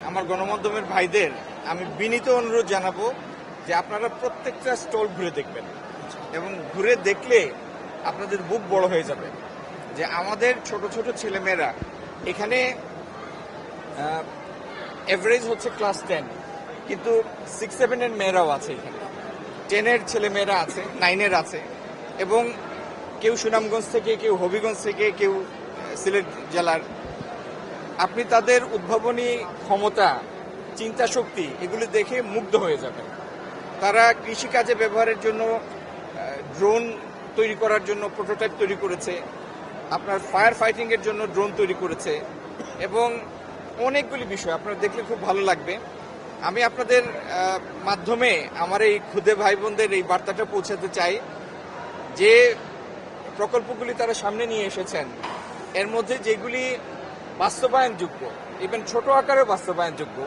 আমার গণমাধ্যমের ভাইদের আমি বিনীত অনুরোধ জানাবো যে আপনারা প্রত্যেকটা স্টল ঘুরে দেখবেন এবং ঘুরে দেখলে আপনাদের বুক বড় হয়ে যাবে যে আমাদের ছোট ছোট ছেলেমেয়েরা এখানে এভারেজ হচ্ছে ক্লাস 10, কিন্তু 6-7 এর মেয়েরাও আছে, এখানে 10-এর ছেলেমেয়েরা আছে, 9-এর আছে, এবং কেউ সুনামগঞ্জ থেকে, কেউ হবিগঞ্জ থেকে, কেউ সিলেট জেলার। আপনি তাদের উদ্ভাবনী ক্ষমতা, চিন্তা শক্তি এগুলি দেখে মুগ্ধ হয়ে যাবেন। তারা কৃষিকাজে ব্যবহারের জন্য ড্রোন তৈরি করার জন্য প্রোটোটাইপ তৈরি করেছে, আপনার ফায়ার ফাইটিং এর জন্য ড্রোন তৈরি করেছে, এবং অনেকগুলি বিষয় আপনারা দেখলে খুব ভালো লাগবে। আমি আপনাদের মাধ্যমে আমার এই ক্ষুদে ভাই বোনদের এই বার্তাটা পৌঁছাতে চাই যে প্রকল্পগুলি তারা সামনে নিয়ে এসেছেন, এর মধ্যে যেগুলি বাস্তবায়নযোগ্য, ইভেন ছোট আকারে বাস্তবায়নযোগ্য,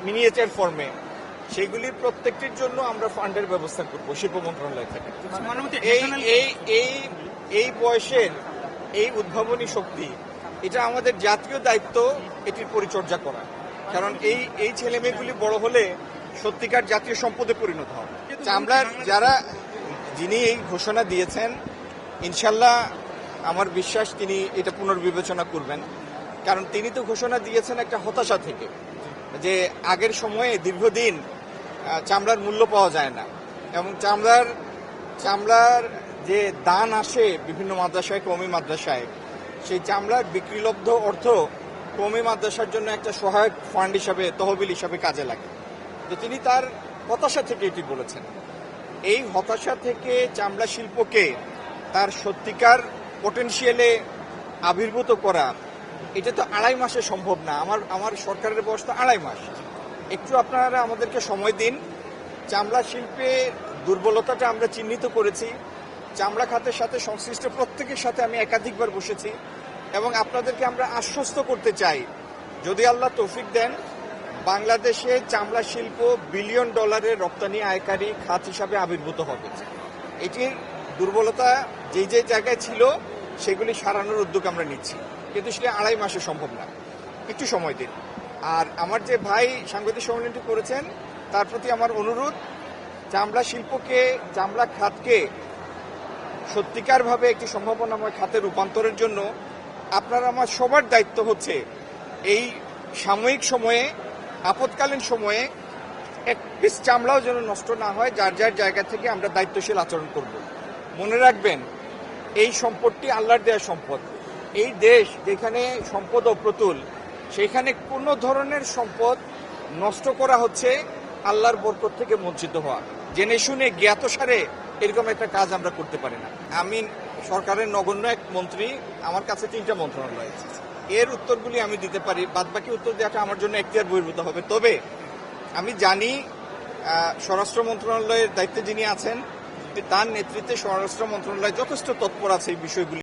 মিনিয়েচার ফর্মে, সেগুলি প্রত্যেকটির জন্য আমরা ফান্ডের ব্যবস্থা করব শিল্প মন্ত্রণালয় থেকে। এই বয়সের এই উদ্ভাবনী শক্তি, এটা আমাদের জাতীয় দায়িত্ব এটির পরিচর্যা করা, কারণ এই ছেলেমেয়েগুলি বড় হলে সত্যিকার জাতীয় সম্পদে পরিণত হবে। চামড়ার যিনি এই ঘোষণা দিয়েছেন, ইনশাল্লাহ আমার বিশ্বাস তিনি এটা পুনর্বিবেচনা করবেন, কারণ তিনি তো ঘোষণা দিয়েছেন একটা হতাশা থেকে, যে আগের সময়ে দীর্ঘদিন চামড়ার মূল্য পাওয়া যায় না, এবং চামড়ার যে দান আসে বিভিন্ন মাদ্রাসায়, কওমি মাদ্রাসায়, সেই চামড়ার বিক্রিলব্ধ অর্থ কওমি মাদ্রাসার জন্য একটা সহায়ক ফান্ড হিসাবে, তহবিল হিসাবে কাজে লাগে। তো তিনি তার হতাশা থেকে এটি বলেছেন। এই হতাশা থেকে চামড়া শিল্পকে তার সত্যিকার পটেনশিয়ালে আবির্ভূত করা, এটা তো 2.5 মাসে সম্ভব না। আমার সরকারের বয়স তো 2.5 মাস। একটু আপনারা আমাদেরকে সময় দিন। চামড়া শিল্পে দুর্বলতাটা আমরা চিহ্নিত করেছি। চামড়া খাতের সাথে সংশ্লিষ্ট প্রত্যেকের সাথে আমি একাধিকবার বসেছি, এবং আপনাদেরকে আমরা আশ্বস্ত করতে চাই, যদি আল্লাহ তৌফিক দেন, বাংলাদেশে চামড়া শিল্প $1 বিলিয়ন রপ্তানি আয়কারী খাত হিসাবে আবির্ভূত হবে। এটির দুর্বলতা যে জায়গায় ছিল সেগুলি সারানোর উদ্যোগ আমরা নিচ্ছি, কিন্তু সেটা 2.5 মাসে সম্ভব না। একটু সময় দিন। আর আমার যে ভাই সাংবাদিক সম্মেলনটি করেছেন, তার প্রতি আমার অনুরোধ, চামড়া শিল্পকে, চামড়া খাতকে সত্যিকারভাবে একটি সম্ভাবনাময় খাতে রূপান্তরের জন্য আপনার আমার সবার দায়িত্ব হচ্ছে এই সাময়িক সময়ে, আপৎকালীন সময়ে এক পিস চামড়াও যেন নষ্ট না হয়। যার যার জায়গা থেকে আমরা দায়িত্বশীল আচরণ করব। মনে রাখবেন, এই সম্পদটি আল্লাহর দেওয়া সম্পদ। এই দেশ যেখানে সম্পদ অপ্রতুল, সেখানে কোনো ধরনের সম্পদ নষ্ট করা হচ্ছে আল্লাহর বরকত থেকে বঞ্চিত হওয়া। জেনে শুনে জ্ঞাতসারে এরকম একটা কাজ আমরা করতে পারি না। আমি সরকারের নগণ্য এক মন্ত্রী, আমার কাছে 3টা মন্ত্রণালয়, এর উত্তরগুলি আমি দিতে পারি, বাদবাকি উত্তর দেওয়াটা আমার জন্য এখতিয়ার বহির্ভূত হবে। তবে আমি জানি স্বরাষ্ট্র মন্ত্রণালয়ের দায়িত্বে যিনি আছেন, তার নেতৃত্বে স্বরাষ্ট্র মন্ত্রণালয় যথেষ্ট তৎপর আছে এই বিষয়গুলি।